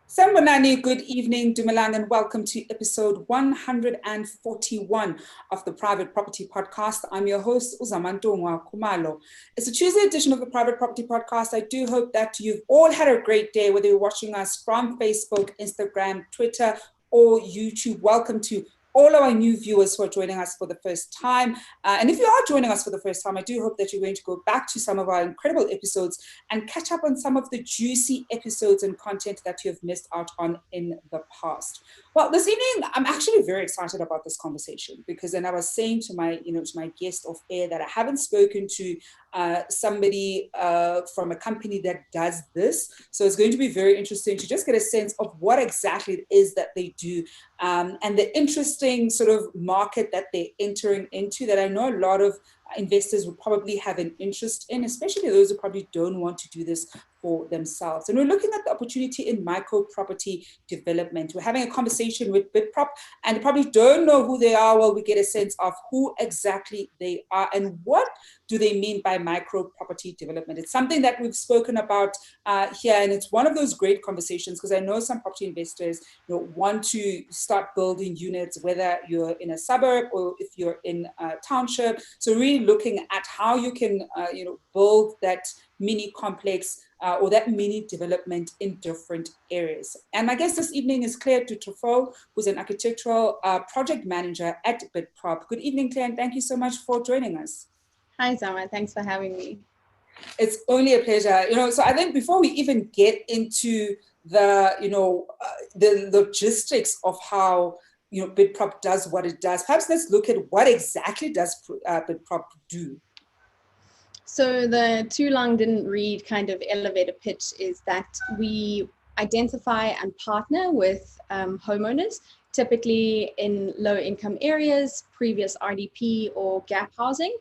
Sanibonani, good evening, Dumelang, and welcome to episode 141 of the Private Property Podcast. I'm your host, Zama Kumalo. It's a Tuesday edition of the Private Property Podcast. I do hope that you've all had a great day, whether you're watching us from Facebook, Instagram, Twitter, or YouTube. Welcome to all our new viewers who are joining us for the first time. And if you are joining us for the first time, I do hope that you're going to go back to some of our incredible episodes and catch up on some of the juicy episodes and content that you have missed out on in the past. Well, this evening, I'm actually very excited about this conversation because then I was saying to my guest off air that I haven't spoken to somebody from a company that does this. So it's going to be very interesting to just get a sense of what exactly it is that they do and the interesting sort of market that they're entering into that I know a lot of investors would probably have an interest in, especially those who probably don't want to do this for themselves. And we're looking at the opportunity in micro property development. We're having a conversation with Bitprop and you probably don't know who they are. Well, we get a sense of who exactly they are and what do they mean by micro property development. It's something that we've spoken about here, and it's one of those great conversations because I know some property investors want to start building units, whether you're in a suburb or if you're in a township. So really looking at how you can build that mini complex or that mini development in different areas. And my guest this evening is Claire de Trevou, who's an architectural project manager at Bitprop. Good evening, Claire, and thank you so much for joining us. Hi, Zama. Thanks for having me. It's only a pleasure. So I think before we even get into the logistics of how Bitprop does what it does, perhaps let's look at what exactly does Bitprop do. So the too long didn't read kind of elevator pitch is that we identify and partner with homeowners, typically in low income areas, previous RDP or gap housing.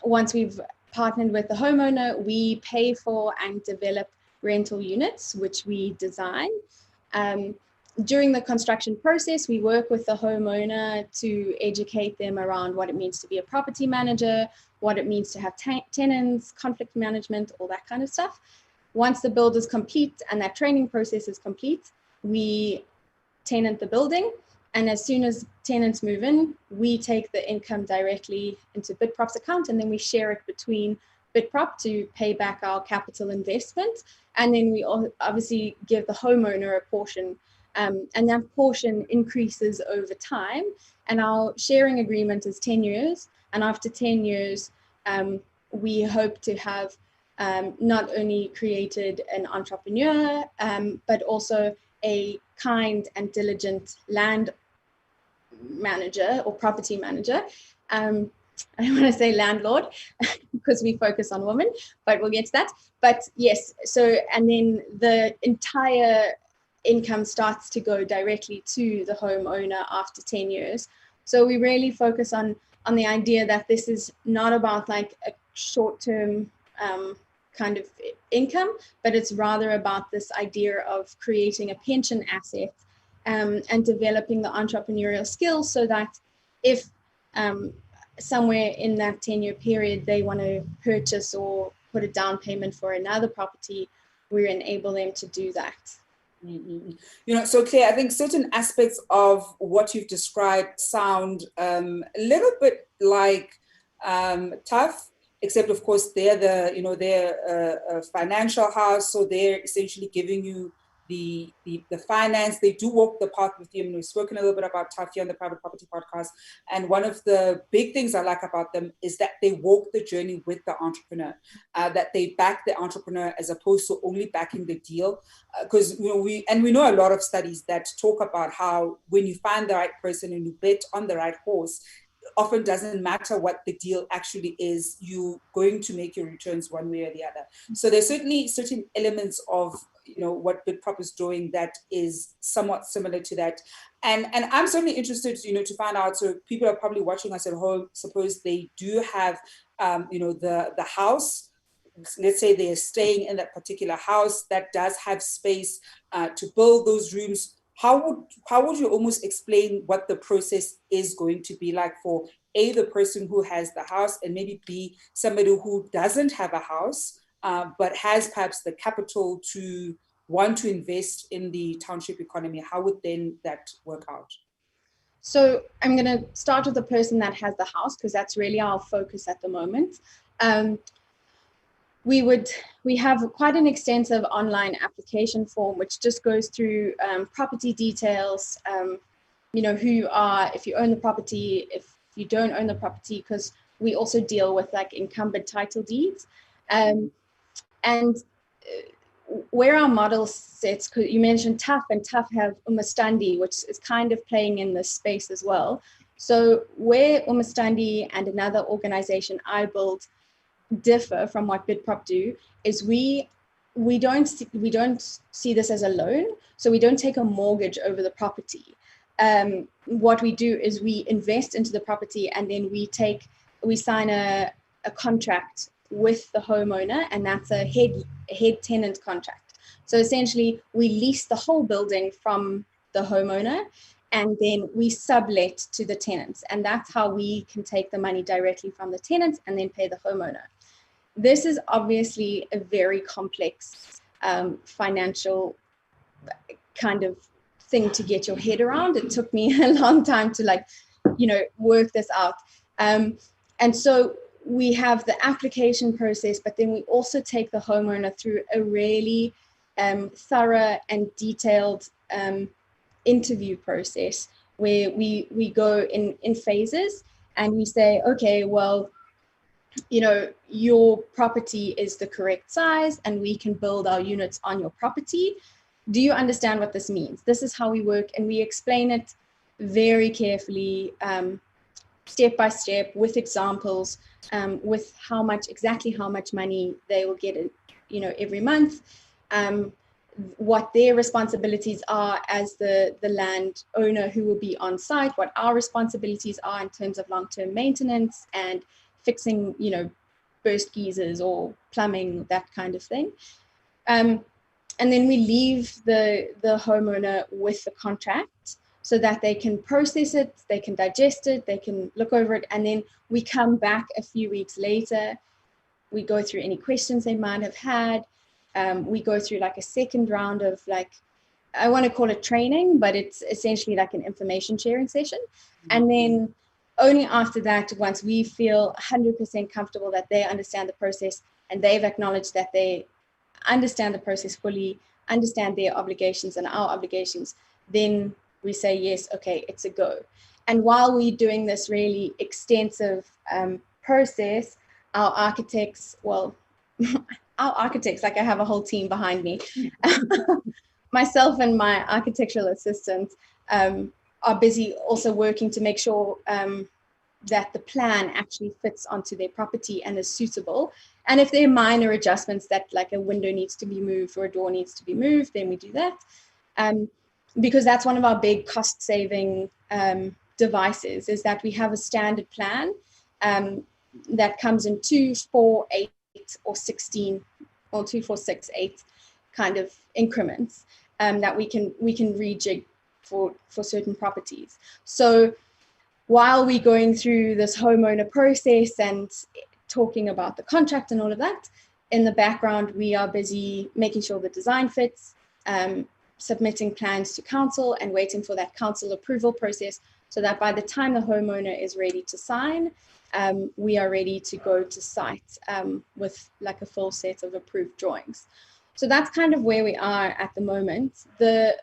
Once we've partnered with the homeowner, we pay for and develop rental units, which we design. During the construction process, we work with the homeowner to educate them around what it means to be a property manager, what it means to have tenants, conflict management, all that kind of stuff. Once the build is complete and that training process is complete, we tenant the building. And as soon as tenants move in, we take the income directly into Bitprop's account, and then we share it between Bitprop to pay back our capital investment. And then we obviously give the homeowner a portion, and that portion increases over time. And our sharing agreement is 10 years. And after 10 years, we hope to have not only created an entrepreneur, but also a kind and diligent land manager or property manager. I don't want to say landlord because we focus on women, but we'll get to that. But yes, so, and then the entire income starts to go directly to the homeowner after 10 years. So we really focus on the idea that this is not about like a short-term kind of income, but it's rather about this idea of creating a pension asset and developing the entrepreneurial skills so that if somewhere in that 10-year period they want to purchase or put a down payment for another property, we enable them to do that. Mm-hmm. So Claire, I think certain aspects of what you've described sound a little bit like tough, except of course they're a financial house, so they're essentially giving you the finance. They do walk the path with you. And we've spoken a little bit about tough here on the Private Property Podcast. And one of the big things I like about them is that they walk the journey with the entrepreneur, that they back the entrepreneur as opposed to only backing the deal. Because we know a lot of studies that talk about how when you find the right person and you bet on the right horse, often doesn't matter what the deal actually is, you're going to make your returns one way or the other. So there's certainly certain elements of what Bitprop is doing that is somewhat similar to that. And I'm certainly interested to find out, so people are probably watching us at home, suppose they do have the house, let's say they're staying in that particular house that does have space to build those rooms. How would you almost explain what the process is going to be like for A, the person who has the house, and maybe B, somebody who doesn't have a house, but has perhaps the capital to want to invest in the township economy, how would then that work out? So I'm going to start with the person that has the house, because that's really our focus at the moment. We have quite an extensive online application form, which just goes through property details, who you are, if you own the property, if you don't own the property, because we also deal with like encumbered title deeds. And where our model sits, because you mentioned TAF, and TAF have Umastandi, which is kind of playing in this space as well. So where Umastandi and another organization I built differ from what Bitprop do is we don't see this as a loan, so we don't take a mortgage over the property. What we do is we invest into the property, and then we sign a contract with the homeowner, and that's a head tenant contract. So essentially we lease the whole building from the homeowner, and then we sublet to the tenants, and that's how we can take the money directly from the tenants and then pay the homeowner. This is obviously a very complex financial kind of thing to get your head around. It took me a long time to work this out. And so we have the application process, but then we also take the homeowner through a really thorough and detailed interview process where we go in phases, and we say, okay, well, your property is the correct size and we can build our units on your property. Do you understand what this means? This is how we work, and we explain it very carefully, step by step, with examples, with exactly how much money they will get, every month, what their responsibilities are as the land owner who will be on site, what our responsibilities are in terms of long-term maintenance and fixing, burst geysers or plumbing, that kind of thing. And then we leave the homeowner with the contract so that they can process it, they can digest it, they can look over it, and then we come back a few weeks later. We go through any questions they might have had. We go through like a second round of I want to call it training, but it's essentially like an information sharing session. And then only after that, once we feel 100% comfortable that they understand the process and they've acknowledged that they understand the process fully, understand their obligations and our obligations, then we say, yes, okay, it's a go. And while we're doing this really extensive process, our architects, like I have a whole team behind me, myself and my architectural assistant are busy also working to make sure that the plan actually fits onto their property and is suitable. And if there are minor adjustments that like a window needs to be moved or a door needs to be moved, then we do that. Because that's one of our big cost saving devices, is that we have a standard plan that comes in 2, 4, 8 or 16 or 2, 4, 6, 8 kind of increments that we can rejig for certain properties. So while we're going through this homeowner process and talking about the contract and all of that, in the background, we are busy making sure the design fits, submitting plans to council and waiting for that council approval process so that by the time the homeowner is ready to sign, we are ready to go to site with like a full set of approved drawings. So that's kind of where we are at the moment. The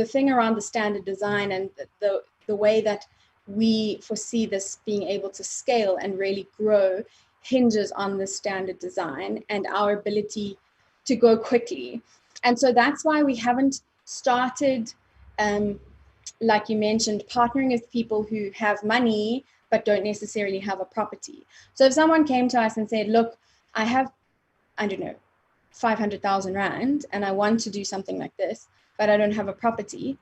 thing around the standard design and the way that we foresee this being able to scale and really grow hinges on the standard design and our ability to go quickly. And so that's why we haven't started, like you mentioned, partnering with people who have money but don't necessarily have a property. So if someone came to us and said, look, I have, 500,000 Rand and I want to do something like this, but I don't have a property,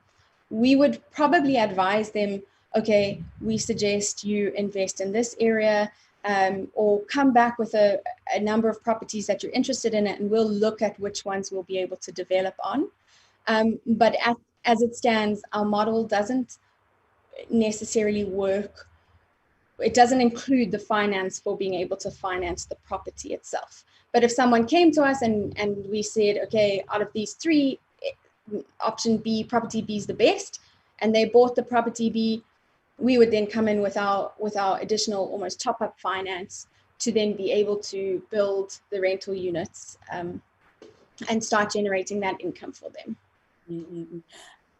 we would probably advise them, okay, we suggest you invest in this area, or come back with a number of properties that you're interested in, and we'll look at which ones we'll be able to develop on. But as it stands, our model doesn't necessarily work. It doesn't include the finance for being able to finance the property itself. But if someone came to us and we said, okay, out of these 3 option B, property B is the best, and they bought the property B, we would then come in with our additional almost top-up finance to then be able to build the rental units and start generating that income for them. Mm-hmm.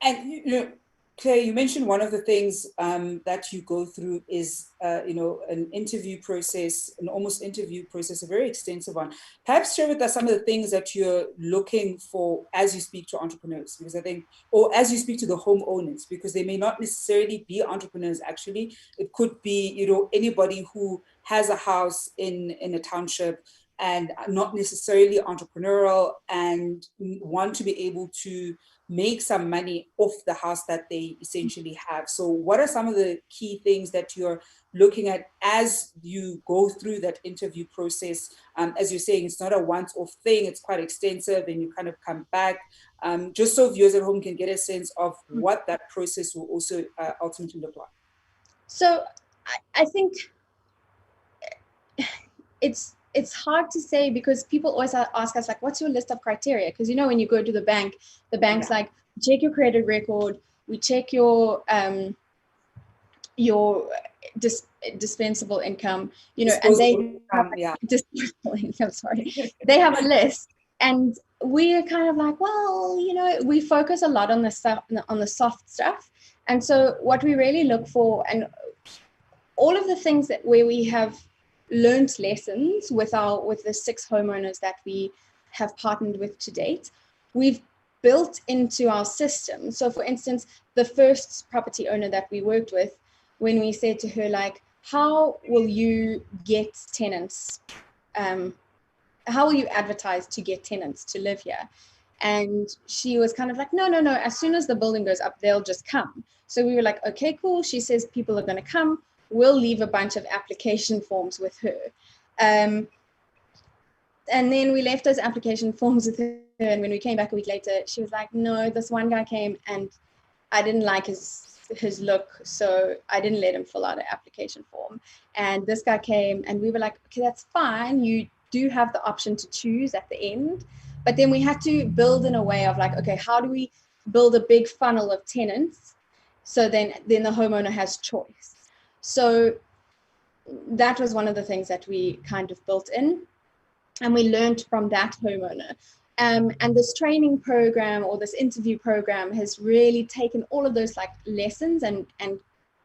And Claire, you mentioned one of the things that you go through is, an interview process, an almost interview process, a very extensive one. Perhaps share with us some of the things that you're looking for as you speak to entrepreneurs, because I think, or as you speak to the homeowners, because they may not necessarily be entrepreneurs. Actually, it could be, anybody who has a house in a township and not necessarily entrepreneurial and want to be able to make some money off the house that they essentially have. So what are some of the key things that you're looking at as you go through that interview process? As you're saying, it's not a once-off thing, it's quite extensive, and you kind of come back, just so viewers at home can get a sense of what that process will also ultimately look like. So I think it's hard to say, because people always ask us, like, what's your list of criteria? Because, when you go to the bank's like, check your credit record, we check your dispensable income, and they disposable income, sorry. They have a list, and we're kind of like, well, we focus a lot on the soft stuff. And so what we really look for, and all of the things where we have learned lessons with the 6 homeowners that we have partnered with to date, we've built into our system. So for instance, the first property owner that we worked with, when we said to her, like, how will you get tenants? How will you advertise to get tenants to live here? And she was kind of like, no, as soon as the building goes up, they'll just come. So we were like, okay, cool. She says people are going to come. We'll leave a bunch of application forms with her. And then we left those application forms with her. And when we came back a week later, she was like, no, this one guy came and I didn't like his look, so I didn't let him fill out an application form. And this guy came, and we were like, okay, that's fine. You do have the option to choose at the end. But then we had to build in a way of like, okay, how do we build a big funnel of tenants so then the homeowner has choice? So that was one of the things that we kind of built in, and we learned from that homeowner. And this training program, or this interview program, has really taken all of those like lessons and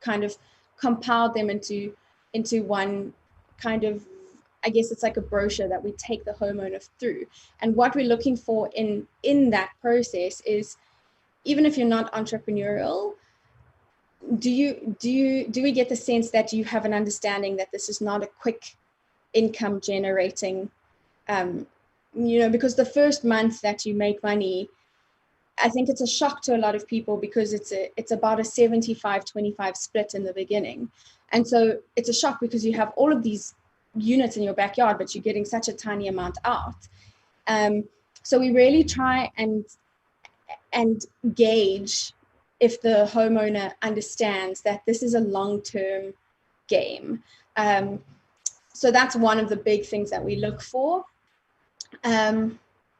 kind of compiled them into one kind of, I guess it's like a brochure that we take the homeowner through. And what we're looking for in that process is, even if you're not entrepreneurial, do we get the sense that you have an understanding that this is not a quick income generating, because the first month that you make money, I think it's a shock to a lot of people, because it's about a 75-25 split in the beginning. And so it's a shock because you have all of these units in your backyard, but you're getting such a tiny amount out. So we really try and gauge if the homeowner understands that this is a long-term game. So that's one of the big things that we look for.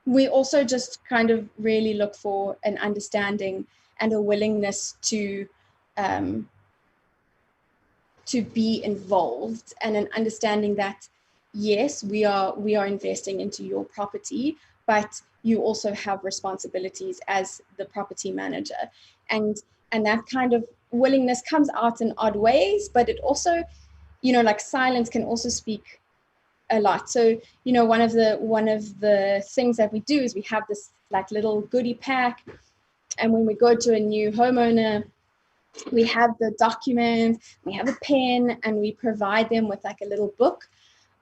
We also just kind of really look for an understanding and a willingness to be involved, and an understanding that, yes, we are investing into your property, but you also have responsibilities as the property manager. And that kind of willingness comes out in odd ways, but it also, like silence can also speak a lot. So, one of the things that we do is we have this like little goodie pack, and when we go to a new homeowner, we have the document, we have a pen, and we provide them with like a little book.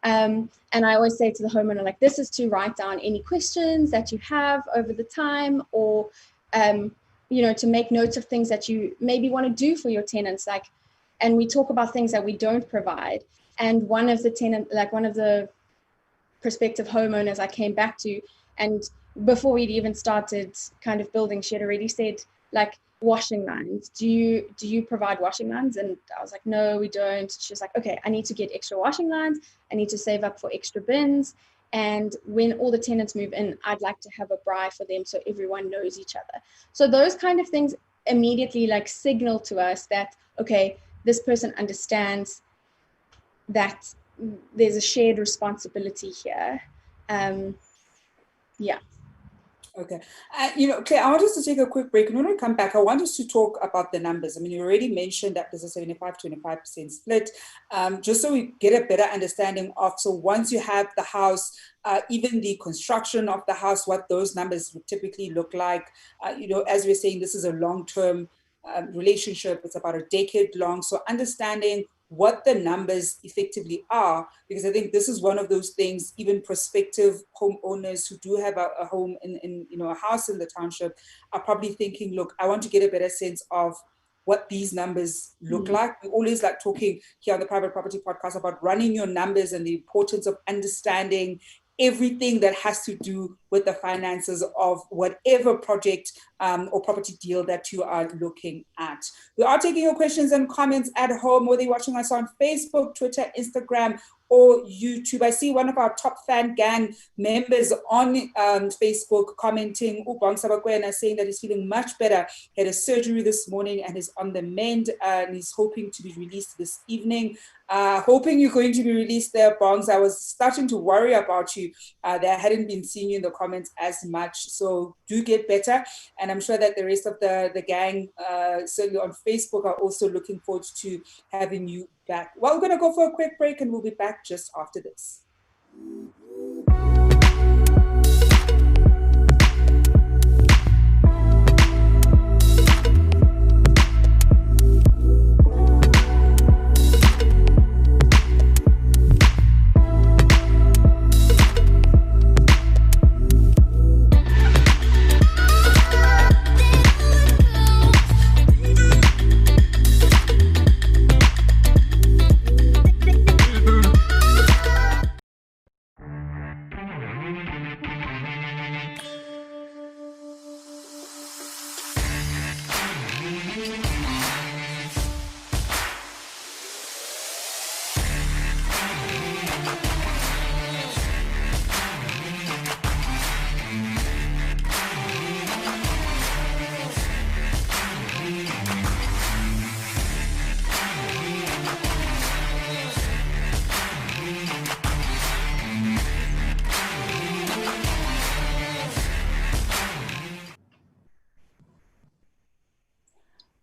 And I always say to the homeowner, like, this is to write down any questions that you have over the time, or, to make notes of things that you maybe want to do for your tenants. Like, and we talk about things that we don't provide. And one of the prospective homeowners I came back to, and before we'd even started kind of building, she had already said, like, washing lines. Do you provide washing lines? And I was like, no, we don't. She was like, okay, I need to get extra washing lines. I need to save up for extra bins. And when all the tenants move in, I'd like to have a braai for them so everyone knows each other. So those kind of things immediately like signal to us that, okay, this person understands that there's a shared responsibility here. Yeah. Okay. Claire, I want us to take a quick break. And when we come back, I want us to talk about the numbers. I mean, you already mentioned that there's a 75-25% split, just so we get a better understanding of, so once you have the house, even the construction of the house, what those numbers would typically look like. As we're saying, this is a long-term relationship. It's about a decade long. So understanding what the numbers effectively are, because I think this is one of those things, even prospective homeowners who do have a home in a house in the township are probably thinking, look, I want to get a better sense of what these numbers look like. We always like talking here on the Private Property Podcast about running your numbers and the importance of understanding everything that has to do with the finances of whatever project or property deal that you are looking at. We are taking your questions and comments at home, whether you're watching us on Facebook, Twitter, Instagram, or YouTube. I see one of our top fan gang members on Facebook commenting, Ubang Sabakwena, saying that he's feeling much better. He had a surgery this morning and is on the mend, and he's hoping to be released this evening. Hoping you're going to be released there, Bongs. I was starting to worry about you. That I hadn't been seeing you in the comments as much. So do get better. And I'm sure that the rest of the gang, certainly on Facebook, are also looking forward to having you back. Well, we're going to go for a quick break and we'll be back just after this.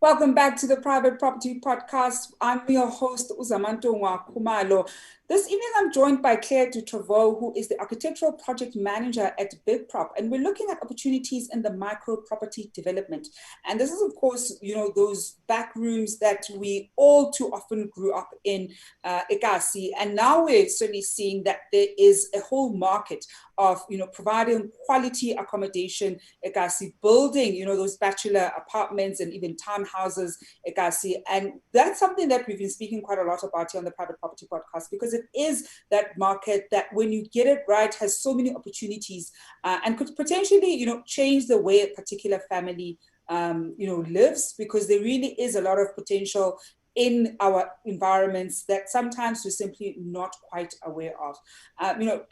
Welcome back to the Private Property Podcast. I'm your host, Zama Khumalo. This evening, I'm joined by Claire de Trevou, who is the Architectural Project Manager at Bitprop, and we're looking at opportunities in the micro property development. And this is, of course, those back rooms that we all too often grew up in, Ekasi. And now we're certainly seeing that there is a whole market of, providing quality accommodation, Ekasi, building, those bachelor apartments and even townhouses, Ekasi. And that's something that we've been speaking quite a lot about here on the Private Property Podcast, because it is that market that, when you get it right, has so many opportunities and could potentially, change the way a particular family, lives, because there really is a lot of potential in our environments that sometimes we're simply not quite aware of.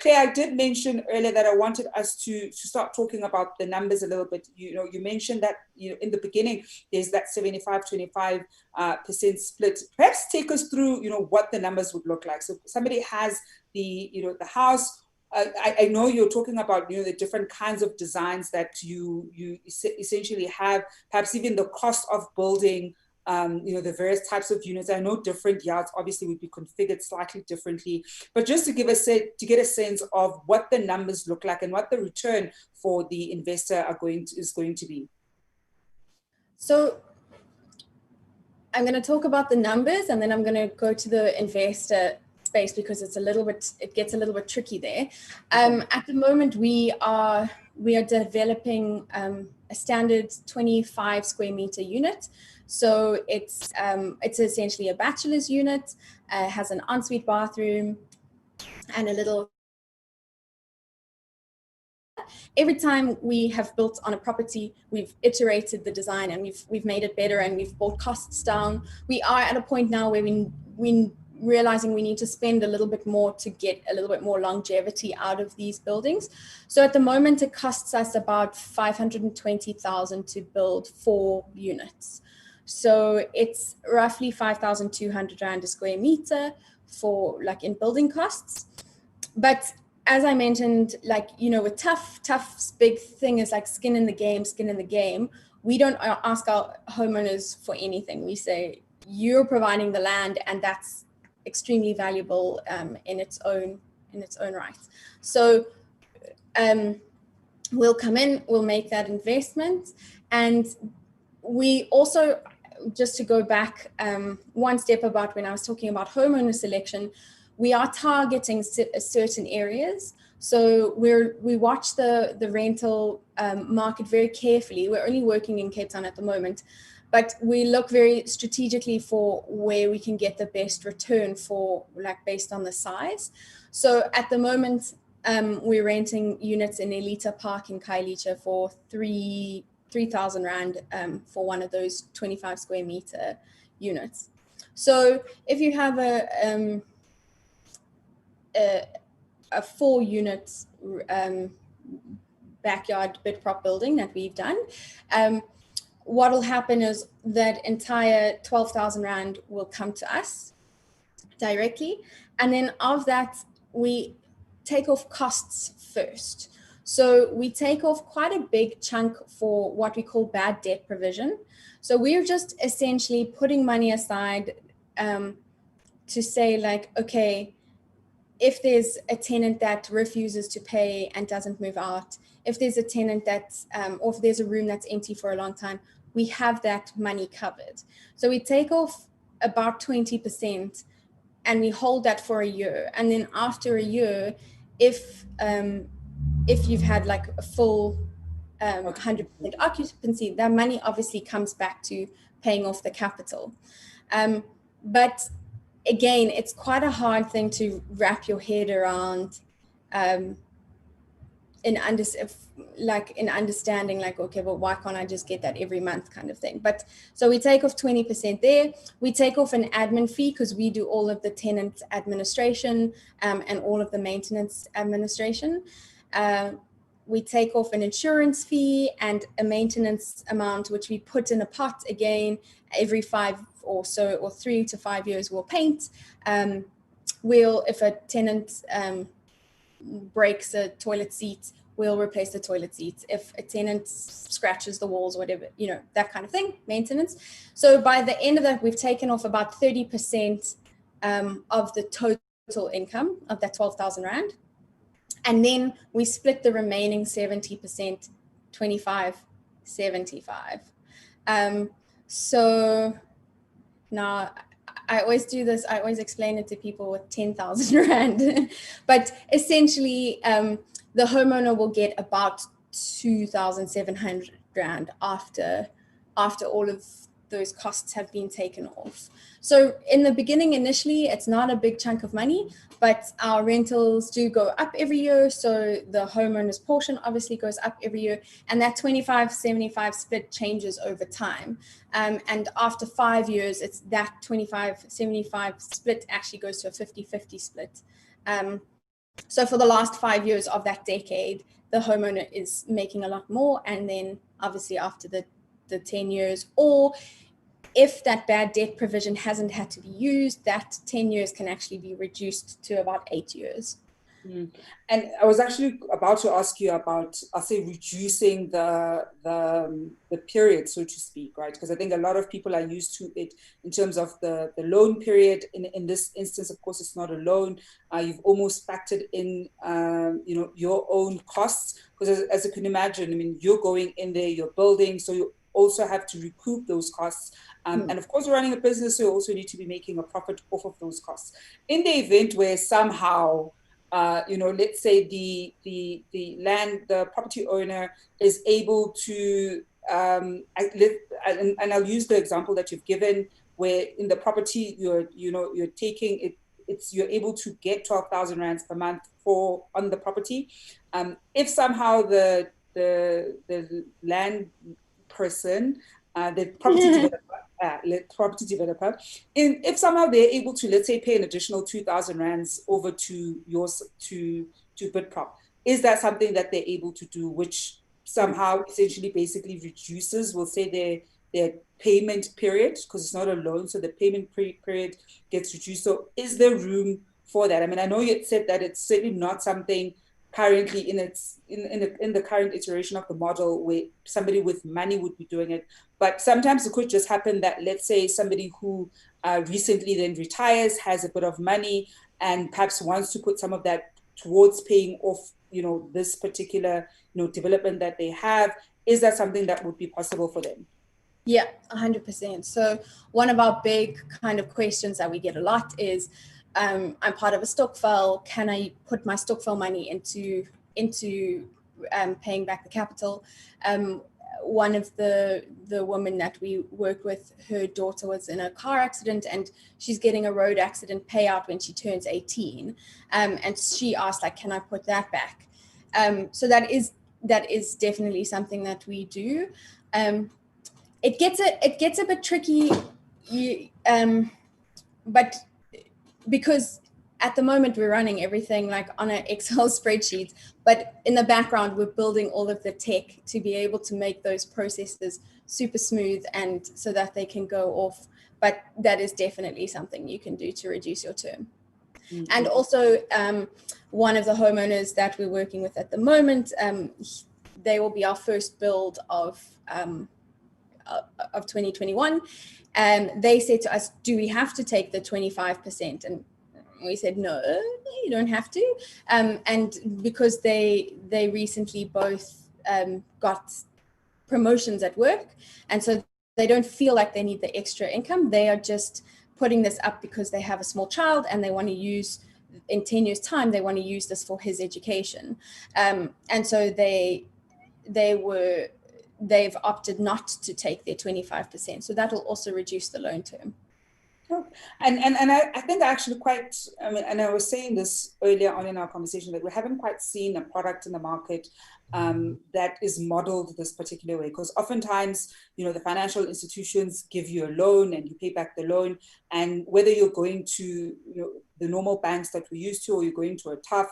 Claire, I did mention earlier that I wanted us to start talking about the numbers a little bit. You mentioned that in the beginning there's that 75-25% split. Perhaps take us through what the numbers would look like. So somebody has the house. I know you're talking about the different kinds of designs that you essentially have, perhaps even the cost of building the various types of units. I know different yards obviously would be configured slightly differently, but just to get a sense of what the numbers look like and what the return for the investor is going to be. So I'm going to talk about the numbers, and then I'm going to go to the investor space, because it gets a little bit tricky there. At the moment, we are developing a standard 25 square meter unit. So it's essentially a bachelor's unit, has an ensuite bathroom and a little. Every time we have built on a property, we've iterated the design and we've made it better, and we've brought costs down. We are at a point now where we realizing we need to spend a little bit more to get a little bit more longevity out of these buildings. So at the moment, it costs us about 520,000 to build 4 units. So it's roughly 5,200 Rand a square meter for like in building costs. But as I mentioned, like, you know, with Tough's big thing is like skin in the game. We don't ask our homeowners for anything. We say, you're providing the land, and that's extremely valuable in its own right. So we'll come in, we'll make that investment. And we also, just to go back one step about when I was talking about homeowner selection, we are targeting certain areas. So we watch the rental market very carefully. We're only working in Cape Town at the moment, but we look very strategically for where we can get the best return for, like, based on the size. So at the moment, we're renting units in Elita Park in Khayelitsha for 3,000 Rand for one of those 25 square meter units. So if you have a 4 unit backyard Bitprop building that we've done, what will happen is that entire 12,000 Rand will come to us directly. And then of that, we take off costs first. So we take off quite a big chunk for what we call bad debt provision. So we're just essentially putting money aside to say, like, okay, if there's a tenant that refuses to pay and doesn't move out, if there's a tenant that's, or if there's a room that's empty for a long time, we have that money covered. So we take off about 20% and we hold that for a year. And then after a year, if you've had like a full 100% occupancy, that money obviously comes back to paying off the capital. But again, it's quite a hard thing to wrap your head around in understanding, like, okay, well, why can't I just get that every month kind of thing? But so we take off 20% there. We take off an admin fee because we do all of the tenant administration and all of the maintenance administration. We take off an insurance fee and a maintenance amount, which we put in a pot again every 5 or so, or 3 to 5 years, we'll paint. If a tenant breaks a toilet seat, we'll replace the toilet seats. If a tenant scratches the walls, whatever, you know, that kind of thing, maintenance. So by the end of that, we've taken off about 30% of the total income of that 12,000 Rand. And then we split the remaining 70%, 25, 75. So now I always do this. I always explain it to people with 10,000 Rand, but essentially the homeowner will get about 2,700 Rand after all of those costs have been taken off. So in the beginning, initially, it's not a big chunk of money, but our rentals do go up every year. So the homeowner's portion obviously goes up every year. And that 25-75 split changes over time. And after 5 years, it's that 25-75 split actually goes to a 50-50 split. So for the last 5 years of that decade, the homeowner is making a lot more. And then obviously after the 10 years, or if that bad debt provision hasn't had to be used, that 10 years can actually be reduced to about 8 years. And I was actually about to ask you about, I'll say, reducing the period, so to speak, right? Because I think a lot of people are used to it in terms of the loan period. In this instance, of course, it's not a loan. You've almost factored in, your own costs, because as you can imagine, I mean, you're going in there, you're building, so you also have to recoup those costs. And of course, you're running a business, so you also need to be making a profit off of those costs. In the event where somehow, let's say the property owner is able to, and I'll use the example that you've given, where in the property you're taking it, you're able to get 12,000 Rands per month on the property. If somehow the land person the property developer, if somehow they're able to, let's say, pay an additional 2,000 rands over to Bitprop, is that something that they're able to do, which somehow essentially basically reduces, we'll say, their payment period, because it's not a loan, so the payment period gets reduced. So is there room for that? I mean, I know you had said that it's certainly not something currently in the current iteration of the model where somebody with money would be doing it, but sometimes it could just happen that, let's say, somebody who recently then retires, has a bit of money, and perhaps wants to put some of that towards paying off, this particular, development that they have. Is that something that would be possible for them? Yeah, 100%. So one of our big kind of questions that we get a lot is, I'm part of a stokvel. Can I put my stokvel money into paying back the capital? One of the women that we work with, her daughter was in a car accident and she's getting a road accident payout when she turns 18. And she asked, like, can I put that back? So that is definitely something that we do. It gets a bit tricky, but because at the moment we're running everything like on an Excel spreadsheet, but in the background we're building all of the tech to be able to make those processes super smooth and so that they can go off. But that is definitely something you can do to reduce your term. Mm-hmm. And also one of the homeowners that we're working with at the moment, they will be our first build of 2021. And they said to us, do we have to take the 25%? And we said, no, you don't have to. And because they recently both got promotions at work, and so they don't feel like they need the extra income. They are just putting this up because they have a small child and they want to use, in 10 years time, they want to use this for his education. And so they've opted not to take their 25%. So that will also reduce the loan term. And I think actually quite, I mean, and I was saying this earlier on in our conversation, that we haven't quite seen a product in the market that is modeled this particular way, because oftentimes, the financial institutions give you a loan and you pay back the loan, and whether you're going to the normal banks that we're used to, or you're going to a TAF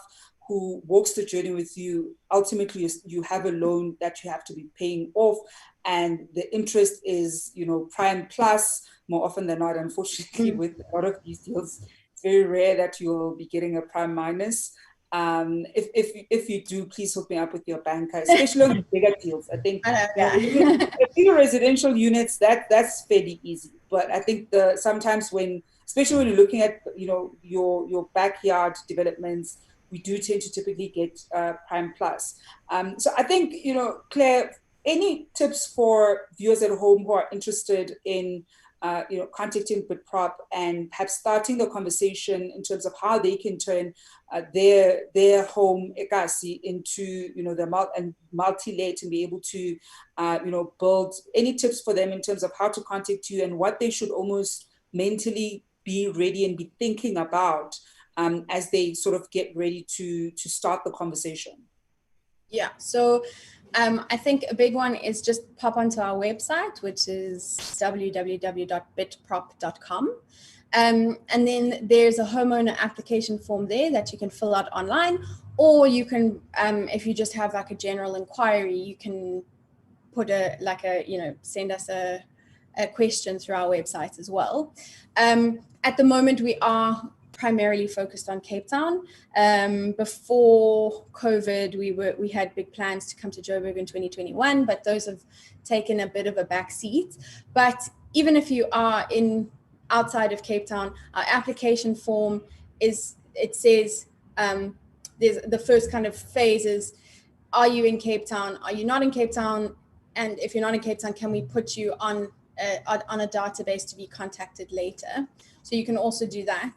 who walks the journey with you, ultimately you have a loan that you have to be paying off, and the interest is prime plus more often than not. Unfortunately, with a lot of these deals, it's very rare that you'll be getting a prime minus. If you do, please hook me up with your banker, especially on the bigger deals. I think a few residential units, that's fairly easy. But I think sometimes especially when you're looking at your backyard developments, we do tend to typically get prime plus. So I think Claire, any tips for viewers at home who are interested in contacting Bitprop and perhaps starting the conversation in terms of how they can turn their home ekasi into the multi-let and be able to build? Any tips for them in terms of how to contact you and what they should almost mentally be ready and be thinking about as they sort of get ready to start the conversation? Yeah, so I think a big one is just pop onto our website, which is www.bitprop.com. And then there's a homeowner application form there that you can fill out online, or you can, if you just have like a general inquiry, you can put send us a question through our website as well. At the moment, we are primarily focused on Cape Town. Before COVID, we had big plans to come to Joburg in 2021, but those have taken a bit of a back seat. But even if you are outside of Cape Town, our application form says there's the first kind of phase is, are you in Cape Town? Are you not in Cape Town? And if you're not in Cape Town, can we put you on a database to be contacted later? So you can also do that.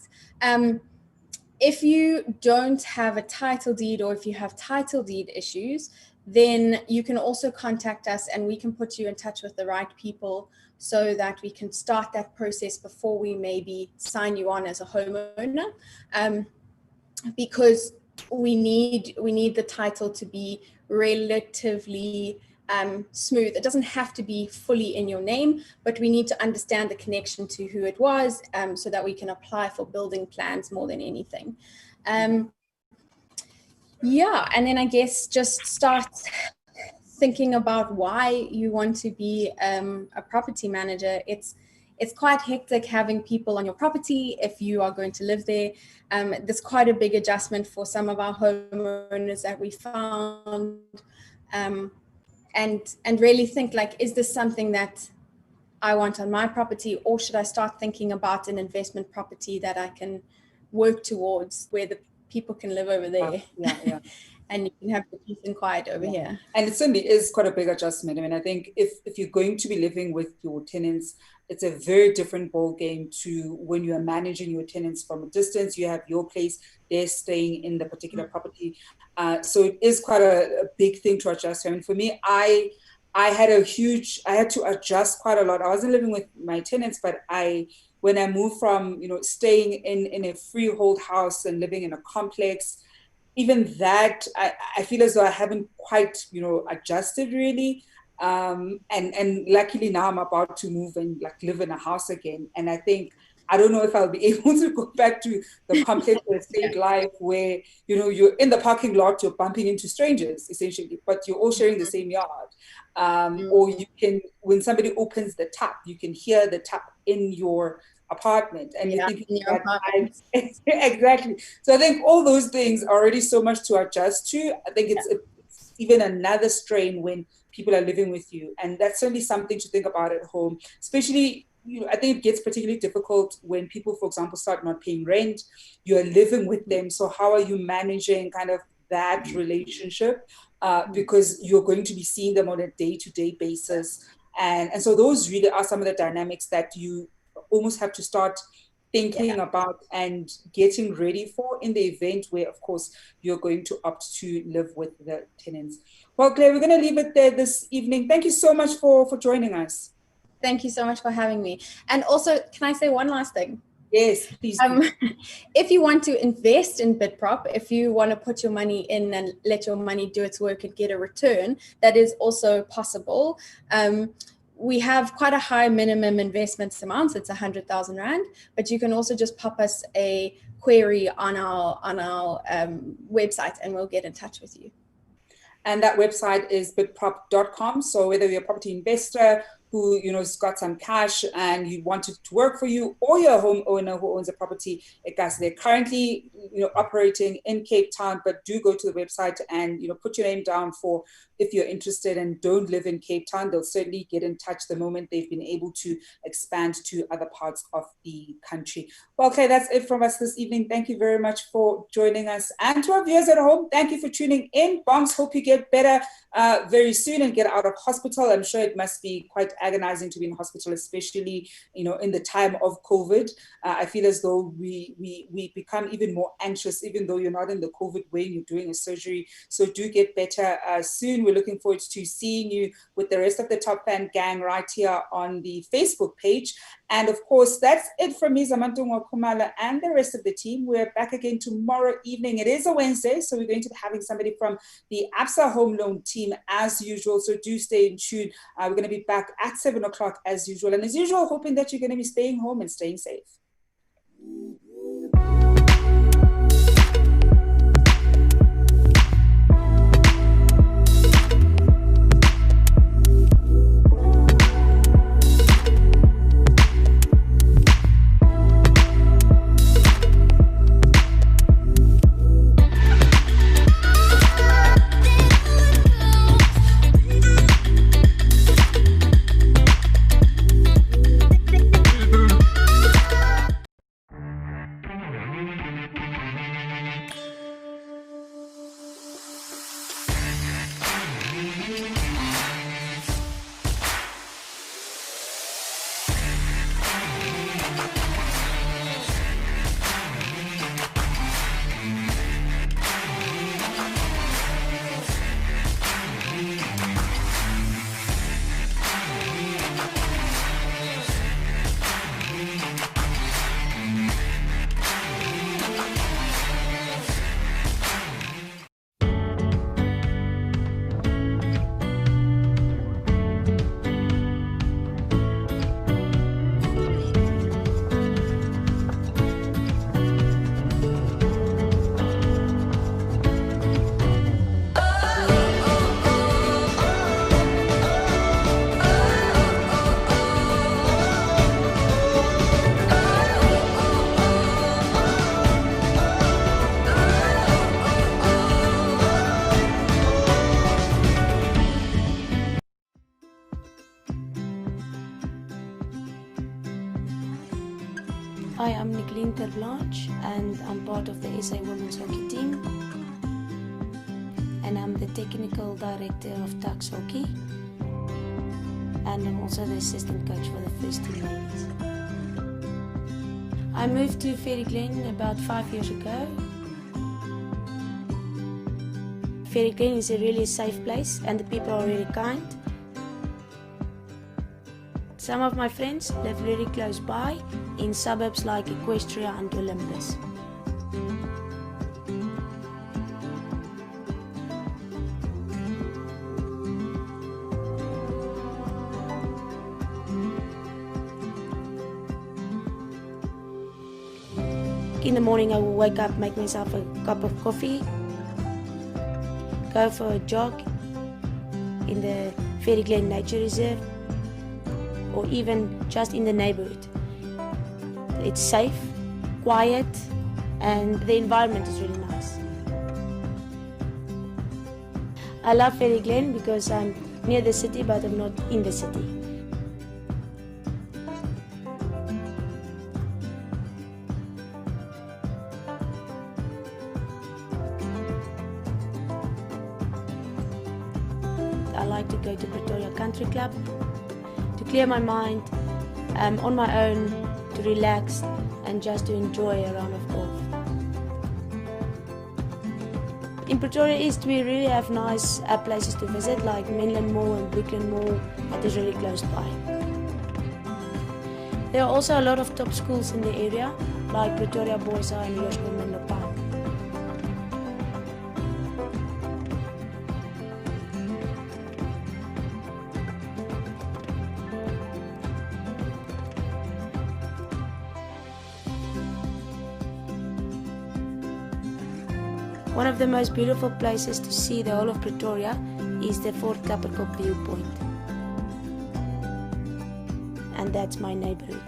If you don't have a title deed, or if you have title deed issues, then you can also contact us and we can put you in touch with the right people so that we can start that process before we maybe sign you on as a homeowner. Because we need the title to be relatively smooth. It doesn't have to be fully in your name, but we need to understand the connection to who it was, so that we can apply for building plans more than anything. Yeah, and then I guess just start thinking about why you want to be a property manager. It's quite hectic having people on your property if you are going to live there. There's quite a big adjustment for some of our homeowners that we found. And really think, like, is this something that I want on my property, or should I start thinking about an investment property that I can work towards, where the people can live over there? Yeah. And you can have the peace and quiet over here. And it certainly is quite a big adjustment. I mean, I think if you're going to be living with your tenants, it's a very different ball game to when you are managing your tenants from a distance. You have your place, they're staying in the particular property. So it is quite a big thing to adjust. I mean, for me, I had to adjust quite a lot. I wasn't living with my tenants, but when I moved from, staying in a freehold house and living in a complex, even that, I feel as though I haven't quite, adjusted really. And luckily now I'm about to move and live in a house again. And I think, I don't know if I'll be able to go back to the complex estate life where, you're in the parking lot, you're bumping into strangers essentially, but you're all sharing the same yard. Or you can, when somebody opens the tap, you can hear the tap in your apartment, and you're thinking exactly. So I think all those things are already so much to adjust to. I think it's even another strain when people are living with you, and that's certainly something to think about at home. Especially, I think it gets particularly difficult when people, for example, start not paying rent. You're living with them, so how are you managing kind of that relationship? Because you're going to be seeing them on a day-to-day basis, and so those really are some of the dynamics that you almost have to start thinking about and getting ready for in the event where, of course, you're going to opt to live with the tenants. Well, Claire, we're going to leave it there this evening. Thank you so much for joining us. Thank you so much for having me. And also, can I say one last thing? Yes, please. If you want to invest in Bitprop, if you want to put your money in and let your money do its work and get a return, that is also possible. We have quite a high minimum investment amount. It's 100,000 Rand, but you can also just pop us a query on our website and we'll get in touch with you. And that website is bitprop.com. So whether you're a property investor who has got some cash and you want it to work for you, or you're a homeowner who owns a property, they're currently operating in Cape Town, but do go to the website and put your name down for if you're interested and don't live in Cape Town. They'll certainly get in touch the moment they've been able to expand to other parts of the country. Well, okay, that's it from us this evening. Thank you very much for joining us. And to our viewers at home, thank you for tuning in. Bongs, hope you get better very soon and get out of hospital. I'm sure it must be quite agonizing to be in hospital, especially in the time of COVID. I feel as though we become even more anxious, even though you're not in the COVID way, you're doing a surgery. So do get better soon. We're looking forward to seeing you with the rest of the Top Fan gang right here on the Facebook page. And of course, that's it from me, Zama Khumalo, and the rest of the team. We're back again tomorrow evening. It is a Wednesday, so we're going to be having somebody from the ABSA Home Loan team as usual. So do stay in tune. We're going to be back at 7 o'clock as usual. And as usual, hoping that you're going to be staying home and staying safe. Hi, I'm Nicoline Terblanche and I'm part of the SA Women's Hockey team. And I'm the technical director of Tuks Hockey. And I'm also the assistant coach for the first team ladies. I moved to Fairy Glen about 5 years ago. Fairy Glen is a really safe place and the people are really kind. Some of my friends live really close by in suburbs like Equestria and Olympus. In the morning I will wake up, make myself a cup of coffee, go for a jog in the Fairy Glen Nature Reserve or even just in the neighborhood. It's safe, quiet, and the environment is really nice. I love Fairy Glen because I'm near the city but I'm not in the city. I like to go to Pretoria Country Club to clear my mind, on my own, to relax and just to enjoy a round of golf. In Pretoria East we really have nice places to visit like Menlyn Mall and Brooklyn Mall that is really close by. There are also a lot of top schools in the area like Pretoria Boys High and Hoërskool Menlo Park. One of the most beautiful places to see the whole of Pretoria is the Fort Kapperkop viewpoint. And that's my neighborhood.